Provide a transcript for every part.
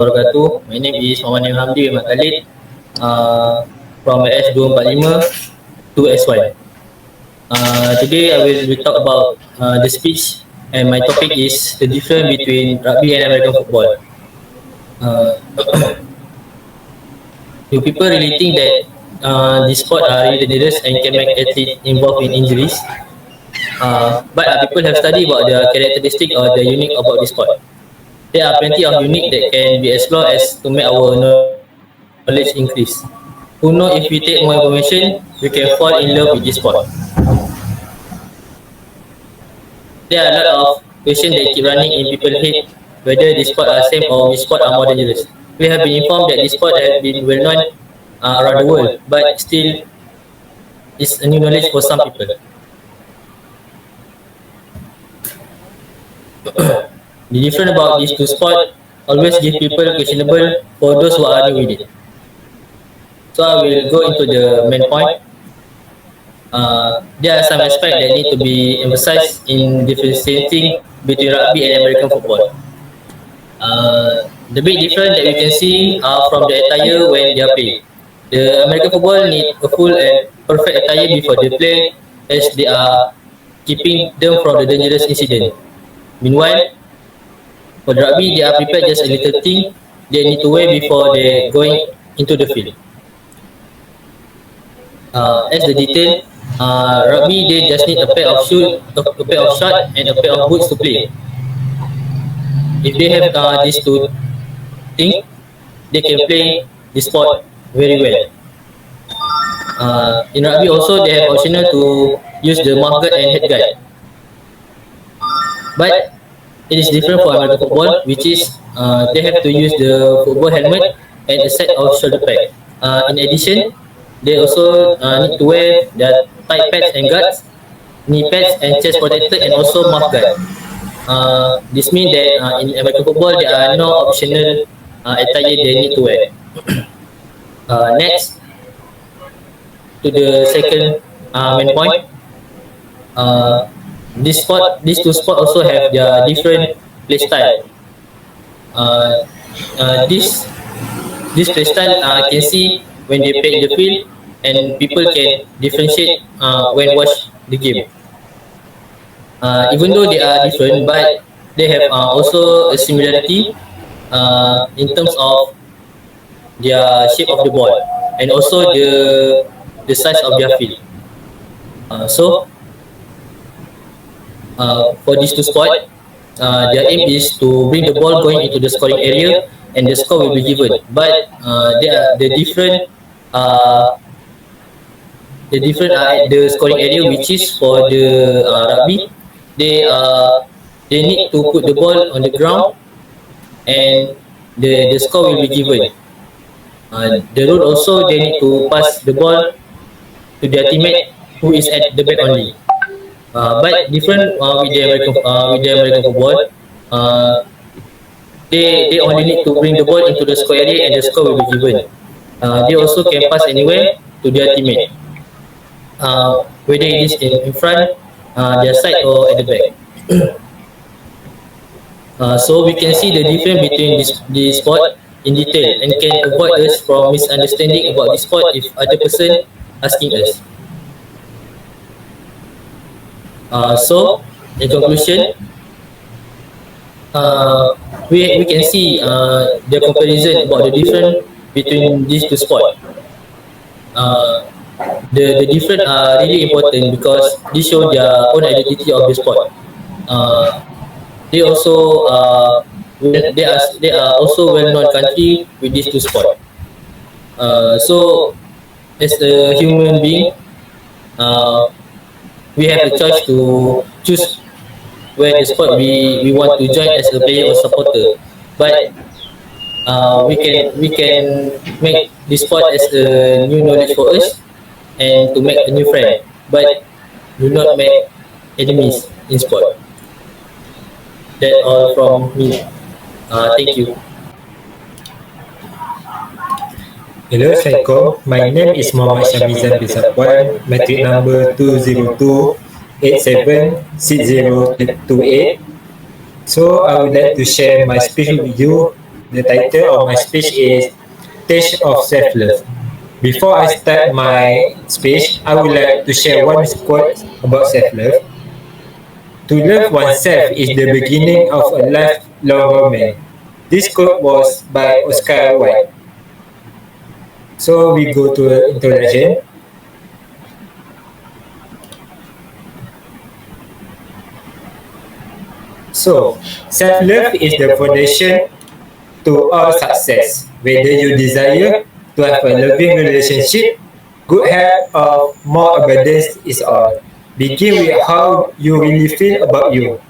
wabarakatuh. My name is Muhammad HAMDI with KHALID from S245 to S1. Today I will talk about the speech, and my topic is the difference between rugby and American football. Uh, do people really think that this sport are really dangerous and can make athletes involved in injuries? But people have studied about the characteristic or the unique about this sport. There are plenty of unique that can be explored as to make our knowledge increase. Who knows, if we take more information, we can fall in love with this sport. There are a lot of questions that keep running in people's head, whether this sport are same or which sport are more dangerous. We have been informed that this sport has been well known around the world, but still it's a new knowledge for some people. The difference about these two sports always give people questionable for those who are new with it. So I will go into the main point. There are some aspects that need to be emphasized in differentiating between rugby and American football. The big difference that we can see are from the attire when they are playing. The American football need a full and perfect attire before they play, as they are keeping them from the dangerous incident. Meanwhile, for the rugby, they are prepared just a little thing they need to wear before they going into the field. As the detail, rugby they just need a pair of shoes, a pair of shorts, and a pair of boots to play. If they have these two things, they can play the sport very well. In rugby also, they have optional to use the mouth guard and head guard. But it is different for American football, which is they have to use the football helmet and a set of shoulder pads. In addition, they also need to wear their thigh pads and guards, knee pads and chest protector, and also mouth guard. This means that in American football, there are no optional attire they need to wear. Next, to the second main point. These two sports also have their different play style. This play style can see when they play in the field, and people can differentiate when watch the game. Even though they are different, but they have also a similarity in terms of their shape of the ball and also the size of their field. For these two sports, their aim is to bring the ball going into the scoring area, and the score will be given. But the different at the scoring area, which is for the rugby, they need to put the ball on the ground, and the score will be given. The rule also, they need to pass the ball to their teammate who is at the back only. But different with the American football, they only need to bring the ball into the score area, and the score will be given. They also can pass anywhere to their teammate, whether it is in front, their side, or at the back. So we can see the difference between this sport in detail, and can avoid us from misunderstanding about this sport if other person asking us. So, in conclusion, we can see the comparison about the difference between these two sports. The difference are really important because they show their own identity of the sport. They also they are also well-known country with these two sports. So, as a human being, we have the choice to choose where the sport we want to join as a player or supporter. But we can make this sport as a new knowledge for us and to make a new friend. But do not make enemies in sport. That's all from me. Thank you. Hello, Assalamualaikum. My name is Muhammad SHAHMIZAN bin SAPUAN, matric number 202876028. So I would like to share my speech with you the title of my speech is Taste of Self-Love. Before I start my speech, I would like to share one quote about self-love. To love oneself is the beginning of a lifelong romance. This quote was by Oscar Wilde. So we go to introduction. So, self-love is the foundation to all success. Whether you desire to have a loving relationship, good health, or more abundance is all. Begin with how you really feel about you.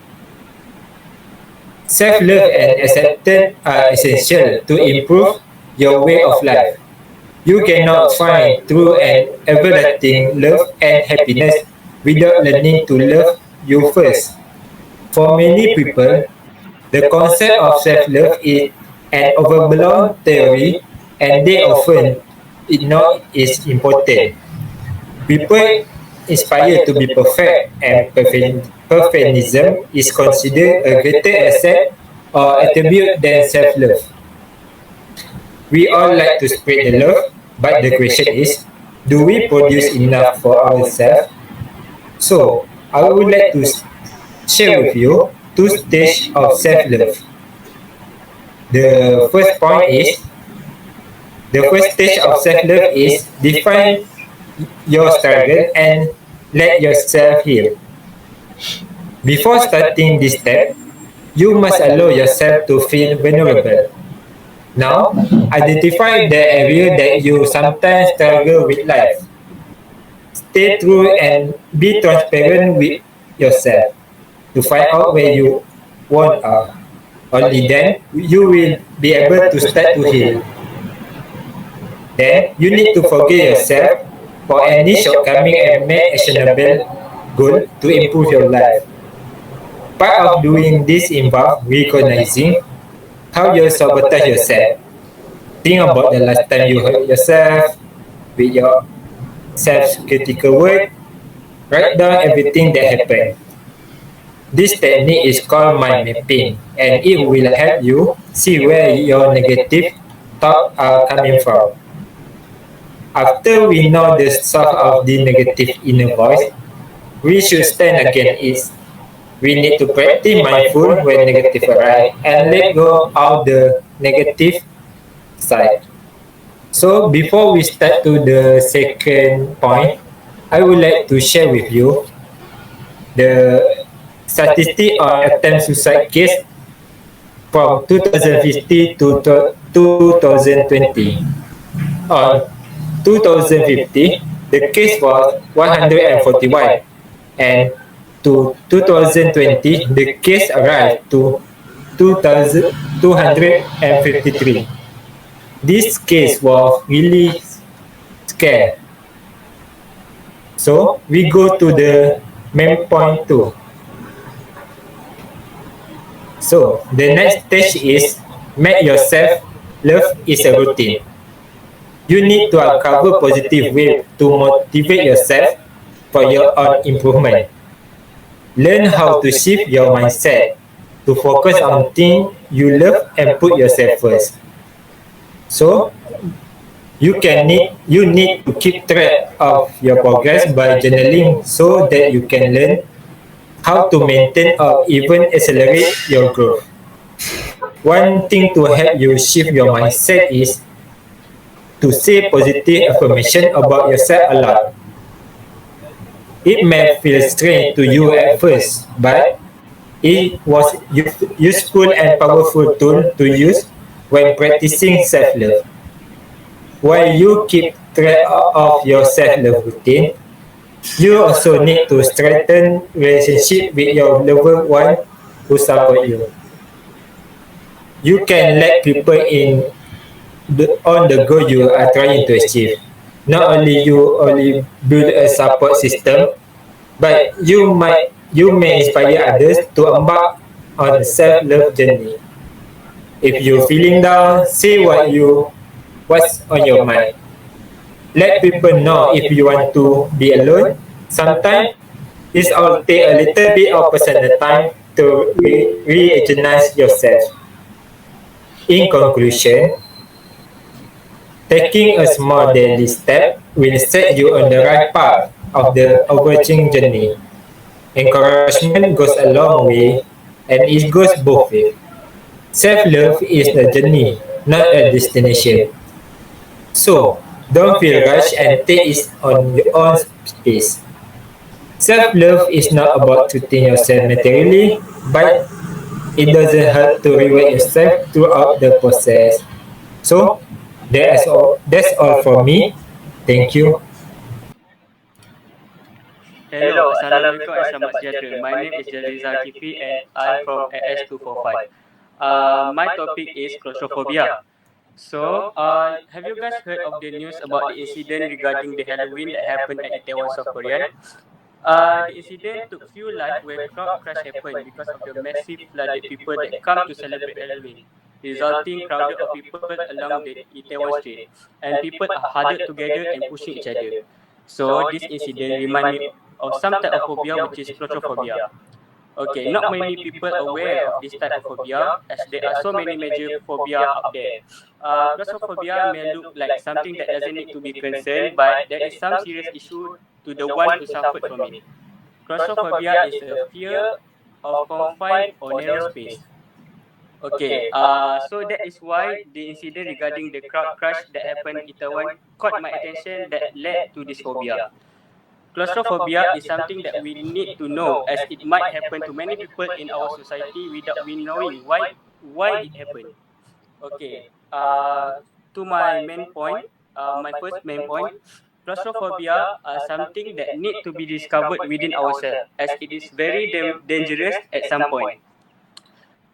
Self-love and acceptance are essential to improve your way of life. You cannot find true and everlasting love and happiness without learning to love you first. For many people, the concept of self-love is an overblown theory and they often ignore its importance. People inspired to be perfect and perfectionism is considered a greater asset or attribute than self-love. We all like to spread the love, but the question is, do we produce enough for ourselves? So, I would like to share with you two stages of self-love. The first point is, the first stage of self-love is define your struggle and let yourself heal. Before starting this step, you must allow yourself to feel vulnerable. Now, identify the area that you sometimes struggle with life. Stay true and be transparent with yourself to find out where you want are. Only then you will be able to start to heal. Then you need to forgive yourself for any shortcoming and make actionable goal to improve your life. Part of doing this involves recognizing how you sabotage yourself. Think about the last time you hurt yourself with your self-critical word. Write down everything that happened. This technique is called mind mapping and it will help you see where your negative thoughts are coming from. After we know the source of the negative inner voice, we should stand against it. We need to practice mindful when negative arise and let go of the negative side. So before we start to the second point, I would like to share with you the statistic on attempt suicide case from 2050 to 2020. On 2050, the case was 141 and to 2020, the case arrived to 2,253. This case was really scary. So we go to the main point 2. So the next stage is make yourself love is a routine. You need to uncover positive ways to motivate yourself for your own improvement. Learn how to shift your mindset to focus on things you love and put yourself first. So you need to keep track of your progress by journaling so that you can learn how to maintain or even accelerate your growth. One thing to help you shift your mindset is to say positive affirmation about yourself a lot. It may feel strange to you at first, but it was useful and powerful tool to use when practicing self-love. While you keep track of your self-love routine, you also need to strengthen relationship with your loved one who support you. You can let people in on the goal you are trying to achieve. Not only you only build a support system, but you may inspire others to embark on a self-love journey. If you're feeling down, say what's on your mind. Let people know if you want to be alone. Sometimes it's all take a little bit of personal time to re-energize yourself. In conclusion, taking a small daily step will set you on the right path of the overarching journey. Encouragement goes a long way, and it goes both ways. Self-love is a journey, not a destination. So, don't feel rushed and take it on your own pace. Self-love is not about treating yourself materially, but it doesn't hurt to reward yourself throughout the process. So, that's all for me. Thank you. Hello, Assalamualaikum and Selamat Sejahtera. My name is Jazreza Haqeefi and I'm from AS245. My topic is claustrophobia. So, have you guys heard of the news about the incident regarding the Halloween that happened at Itaewon, South Korea? The incident took few lives where crowd crash happened because of the massive flooded people that come to celebrate Halloween, resulting crowded of people along the Itaewon Street, and people are huddled together and pushing each other. So this incident remind me of some type of phobia, which is claustrophobia. Okay, not many people aware of this type of phobia, as there are so many major phobia out there. Claustrophobia may look like something that doesn't need to be concerned, but there is some serious issue to the one who suffered from it. Claustrophobia is a fear of confined or narrow space. Okay, so that is why the incident regarding the crowd crush that happened in Itaewon caught my attention that led to this phobia. Claustrophobia is something that we need to know, as it might happen to many people in our society without we knowing why it happened. Okay, to my main point, my first main point, claustrophobia are something that need to be discovered within ourselves, as it is very dangerous at some point.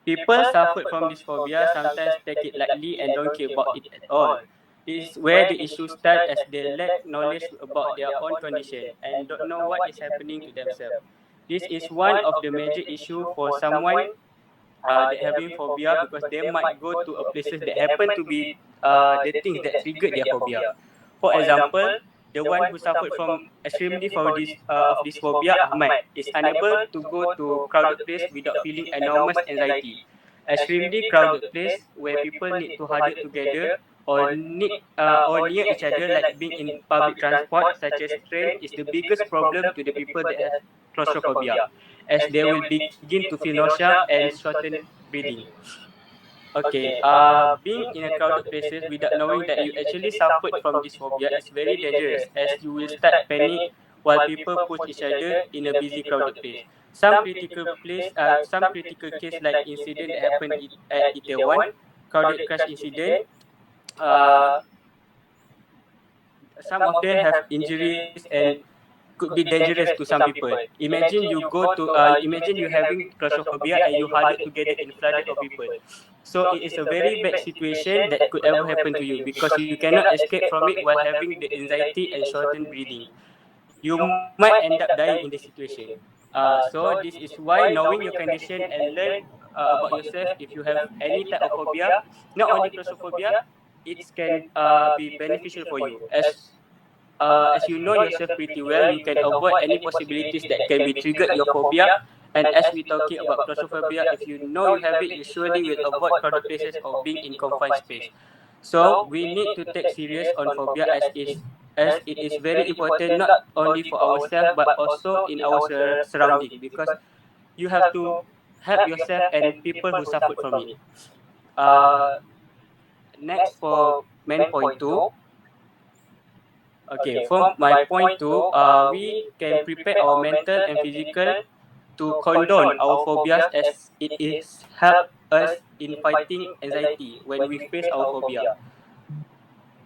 People suffered from this phobia sometimes take it lightly and don't care about it at all. This is where the issue starts, as they lack knowledge about their own condition and don't know what is happening to themselves. This is one of the major issues for someone that having phobia, because they might go to a places that happen to be the things that triggered their phobia. For example, the one who suffered from extremely for this of this phobia, Ahmad, is unable to go to crowded place without feeling enormous anxiety. Extremely crowded place where people need to huddle together or near each other, like being in public transport such as train, is the biggest problem to the people that have claustrophobia, as they will begin to feel nausea and shorten breathing. Okay, being in a crowded places without knowing that you actually suffered from this phobia is very dangerous, as you will start panic while people push each other in a busy crowded place. Some critical case like incident that happened at Itaewon, crowded crash incident. Uh, some of them have injuries and could be dangerous to some people. Imagine you having claustrophobia and you huddled together in flooded of people. So it is a very bad situation that could ever happen to you, because you cannot escape from it while having the anxiety and shortened breathing. You might end up dying in this situation. So this is why knowing your condition and learn about yourself, if you have any type of phobia, not only claustrophobia, it can be beneficial for you, as you know yourself pretty well, you can avoid any possibilities that can be triggered your phobia. And as we talking about claustrophobia, if you know you have it, you surely will avoid crowded places or being in confined space. So we need to take serious on phobia, as it is very important, not only for ourselves but also in our surrounding, because you have to help yourself and people who suffered from it. Uh, Next, for main point two. Okay, from my point two, we can prepare our mental and physical to condone our phobias, as it is help us in fighting anxiety when we face our phobia.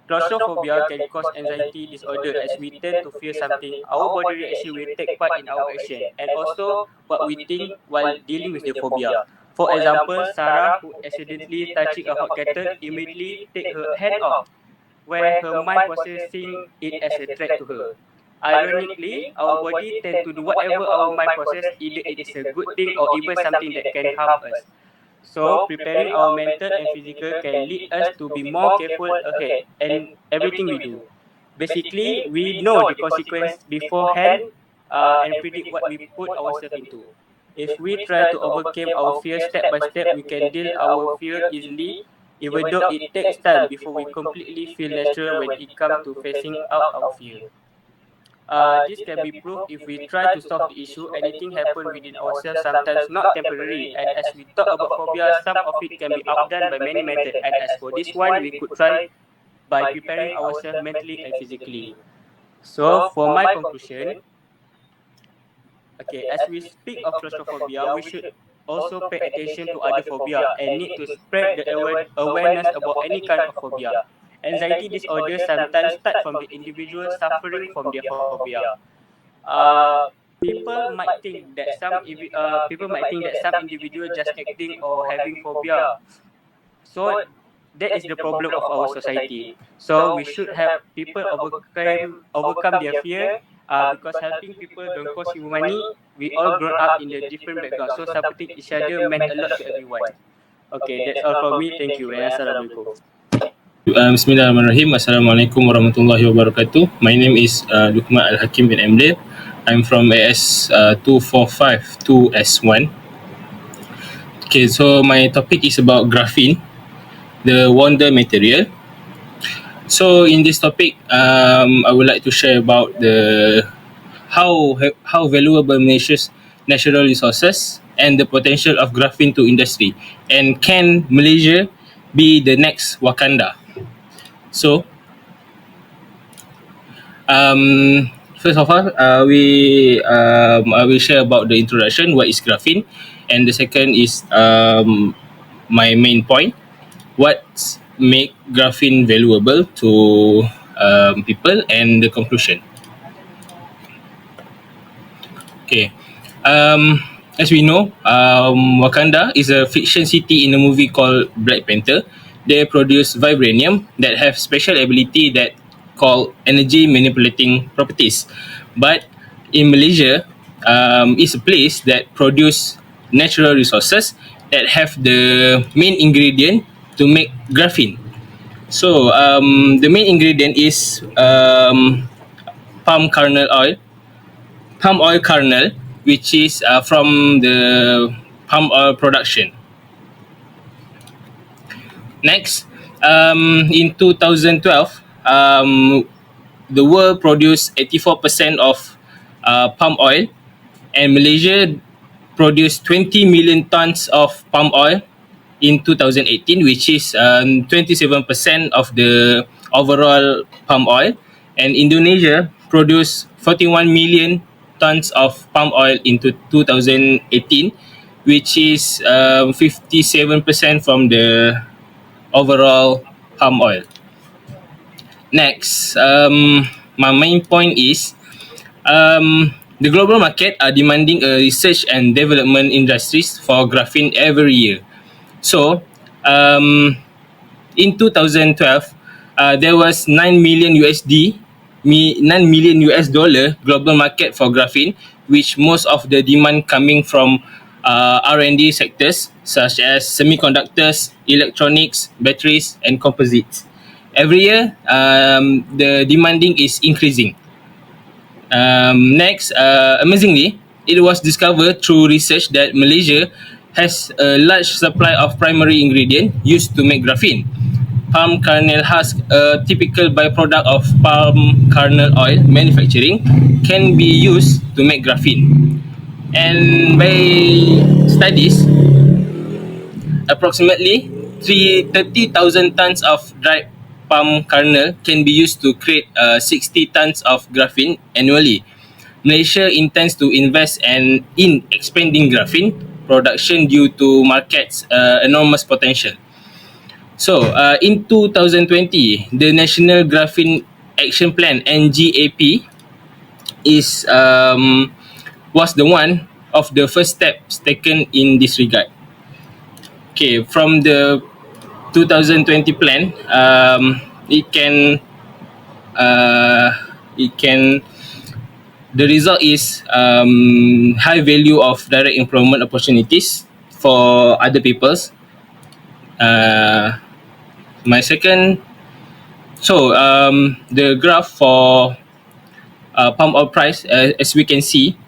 Claustrophobia can cause anxiety disorder, as we tend to fear something. Our body reaction will take part in our action and also what we think while dealing with the phobia. For example, Sarah, who accidentally touching a hot kettle, immediately take her hand off, where her mind processing it as a threat to her. Ironically, our body tend to do whatever our mind process, either it is a good thing or even something that can harm us. So, preparing our mental and physical can lead us to be more careful ahead and everything we do. Basically, we know the consequence beforehand and predict what we put ourselves into. If we try to overcome our fear step by step, we can deal our fear easily even though it takes time before we completely feel natural when it comes to facing out our fear. This can be proved if we try to solve the issue. Anything happen within ourselves, sometimes not temporary. And as we talk about phobia, some of it can be outdone by many methods. And as for this one, we could try by preparing ourselves mentally and physically. So for my conclusion, okay, as we speak of claustrophobia, we should also pay attention to other phobia and need to spread the awareness about any kind of phobia. Anxiety disorders sometimes start from the individual suffering from their phobia. Uh, people might think that some individual just acting or having phobia. So that is the problem of our society. So we should help people overcome their fear. Because helping people don't cost you money. We all grown up in a different background, so supporting each other meant a lot to everyone. Okay, that's all from me. Thank you and assalamualaikum. Bismillahirrahmanirrahim. Assalamualaikum warahmatullahi wabarakatuh. My name is LUQMAN Al-Hakim bin EMLIR. I'm from AS 2452S1. Okay, so my topic is about graphene, the wonder material. So in this topic, I would like to share about the how valuable Malaysia's natural resources and the potential of graphene to industry, and can Malaysia be the next Wakanda? So, first of all, I will share about the introduction. What is graphene, and the second is my main point. What make graphene valuable to people, and the conclusion. Okay. As we know, Wakanda is a fiction city in a movie called Black Panther. They produce vibranium that have special ability that called energy manipulating properties. But in Malaysia, is a place that produce natural resources that have the main ingredient to make graphene. So the main ingredient is palm oil kernel, which is from the palm oil production. Next, in 2012, the world produced 84% of palm oil, and Malaysia produced 20 million tons of palm oil in 2018, which is 27% of the overall palm oil. And Indonesia produced 41 million tons of palm oil in 2018, which is 57% from the overall palm oil. Next, my main point is the global market are demanding a research and development industries for graphene every year. So, in 2012, there was 9 million US dollar global market for graphene, which most of the demand coming from R&D sectors such as semiconductors, electronics, batteries, and composites. Every year, the demanding is increasing. Next, amazingly, it was discovered through research that Malaysia has a large supply of primary ingredient used to make graphene. Palm kernel husk, a typical byproduct of palm kernel oil manufacturing, can be used to make graphene. And by studies, approximately 30,000 tons of dried palm kernel can be used to create 60 tons of graphene annually. Malaysia intends to invest in expanding graphene production due to market's enormous potential. So, in 2020, the National Graphene Action Plan (NGAP) was the one of the first steps taken in this regard. Okay, from the 2020 plan, the result is high value of direct employment opportunities for other peoples. My second, so the graph for palm oil price, as we can see,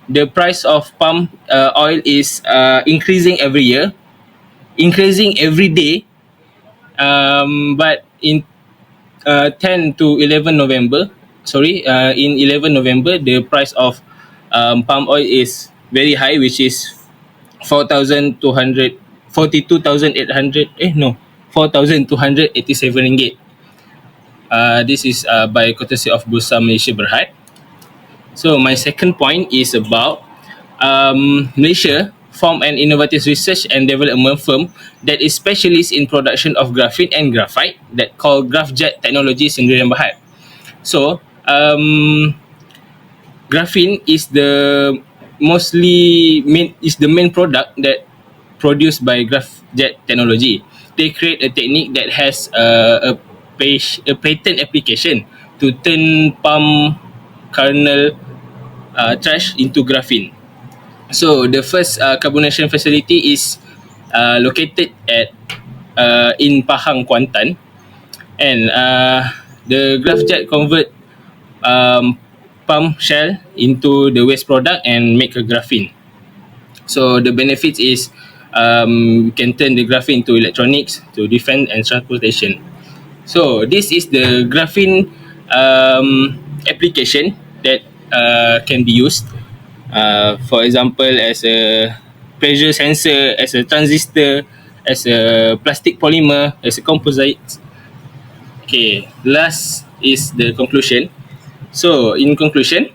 the price of palm oil is increasing every year, increasing every day, But in 10 to 11 November, in 11 November, the price of palm oil is very high, which is 4,200, 42,800, 4,287 ringgit. This is by courtesy of Bursa Malaysia Berhad. So my second point is about Malaysia formed an innovative research and development firm that is specialist in production of graphene and graphite that called GraphJet Technology Sdn Bhd. So graphene is the main product that produced by GraphJet Technology. They create a technique that has a patent application to turn palm kernel trash into graphene. So the first carbonation facility is located at in Pahang, Kuantan, and the GraphJet convert palm shell into the waste product and make a graphene. So the benefits is you can turn the graphene to electronics, to defense and transportation. So this is the graphene application that can be used. For example, as a pressure sensor, as a transistor, as a plastic polymer, as a composite. Okay, last is the conclusion. So, in conclusion,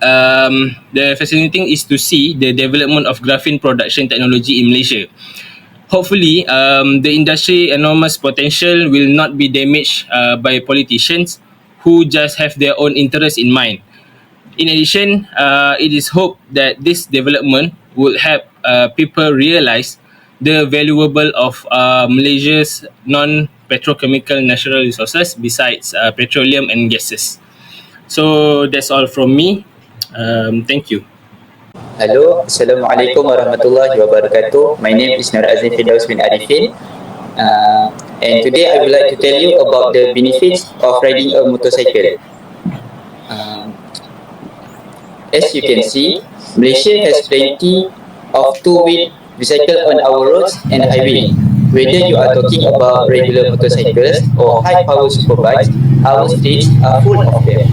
the fascinating is to see the development of graphene production technology in Malaysia. Hopefully, the industry enormous potential will not be damaged by politicians who just have their own interests in mind. In addition, it is hoped that this development will help people realize the valuable of Malaysia's non-petrochemical natural resources besides petroleum and gases. So that's all from me. Thank you. Hello, Assalamualaikum warahmatullahi wabarakatuh. My name is NORAZIM FIRDAUS bin ARIFFIN. And today I would like to tell you about the benefits of riding a motorcycle. As you can see, Malaysia has plenty of two-wheel bicycle on our roads and highway. Whether you are talking about regular motorcycles or high-power superbikes, our streets are full of them.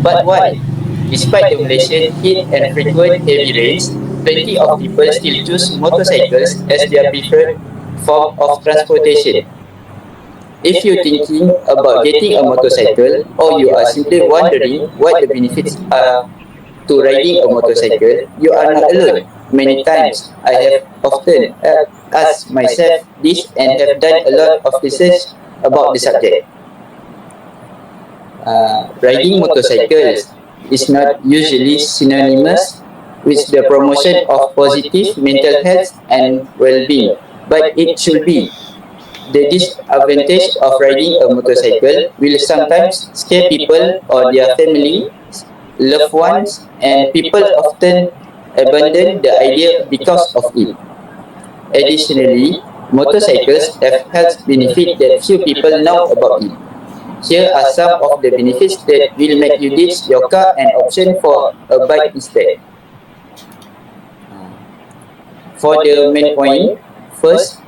But why? Despite the Malaysian heat and frequent heavy rains, plenty of people still choose motorcycles as their preferred form of transportation. If you're thinking about getting a motorcycle or you are simply wondering what the benefits are to riding a motorcycle, you are not alone. Many times, I have often asked myself this and have done a lot of research about the subject. Riding motorcycles is not usually synonymous with the promotion of positive mental health and well-being, but it should be. The disadvantage of riding a motorcycle will sometimes scare people or their family, loved ones, and people often abandon the idea because of it. Additionally, motorcycles have health benefits that few people know about it. Here are some of the benefits that will make you ditch your car and option for a bike instead. For the main point, first,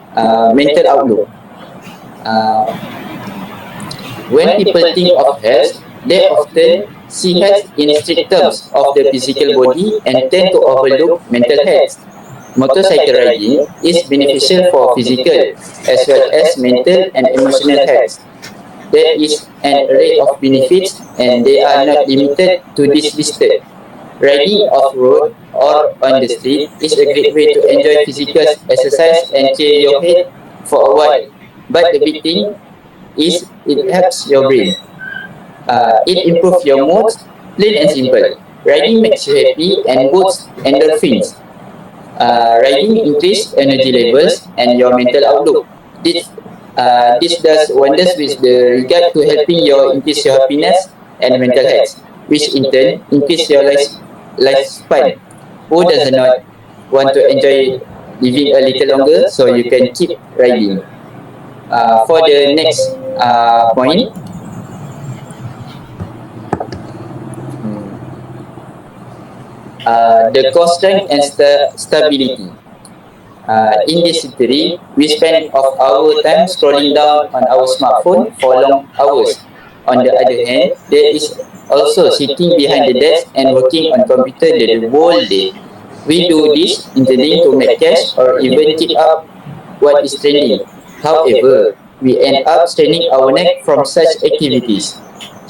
mental outlook. When people think of health, they often see health in strict terms of the physical body and tend to overlook mental health. Motorcycle riding is beneficial for physical as well as mental and emotional health. There is an array of benefits and they are not limited to this listed. Riding off-road or on the street is a great way to enjoy physical exercise and clear your head for a while. But the big thing is it helps your brain. It improves your mood, plain and simple. Riding makes you happy and boosts endorphins. Riding increases energy levels and your mental outlook. This does wonders with the regard to helping you increase your happiness and mental health, which in turn increase your lifespan. Who does not want to enjoy living a little longer so you can keep riding? For the next point, the core strength and stability. In this theory, we spend of our time scrolling down on our smartphone for long hours. On the other hand, there is also sitting behind the desk and working on computer the whole day. We do this intending to make cash or even keep up what is trending. However, we end up straining our neck from such activities.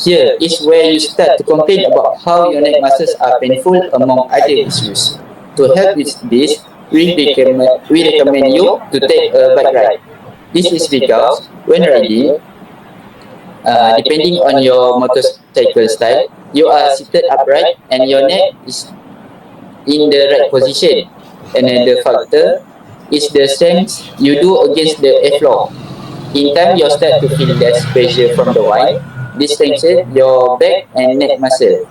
Here is where you start to complain about how your neck muscles are painful, among other issues. To help with this, we recommend you to take a bike ride. This is because when riding, depending on your motorcycle style, you are seated upright and your neck is in the right position. Another factor is the strength you do against the floor. In time, you start to feel less pressure from the wind. This strengthens your back and neck muscle.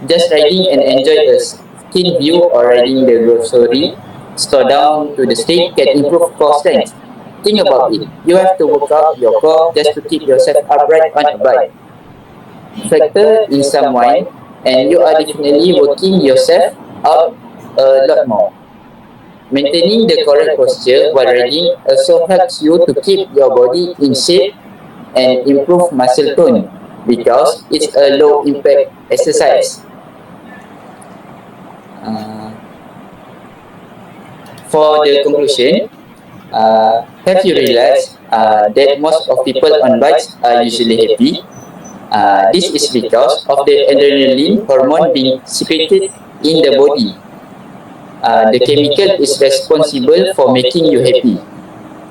Just riding and enjoy a scene view or riding the grocery store down to the street can improve core strength. Think about it. You have to work out your core just to keep yourself upright on a bike. Factor in some wind, and you are definitely working yourself out a lot more. Maintaining the correct posture while riding also helps you to keep your body in shape and improve muscle tone because it's a low impact exercise. For the conclusion, have you realized that most of people on bikes are usually happy? This is because of the adrenaline hormone being secreted in the body. The chemical is responsible for making you happy.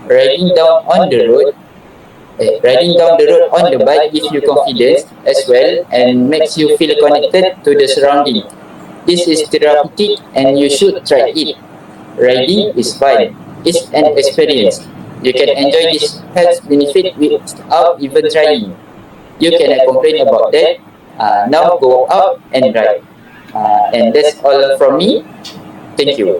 Riding down on the road, riding down the road on the bike gives you confidence as well and makes you feel connected to the surrounding. This is therapeutic and you should try it. Riding is fun. It's an experience. You can enjoy this health benefit without even trying. You cannot complain about that. Now go out and ride. And that's all from me. Thank you.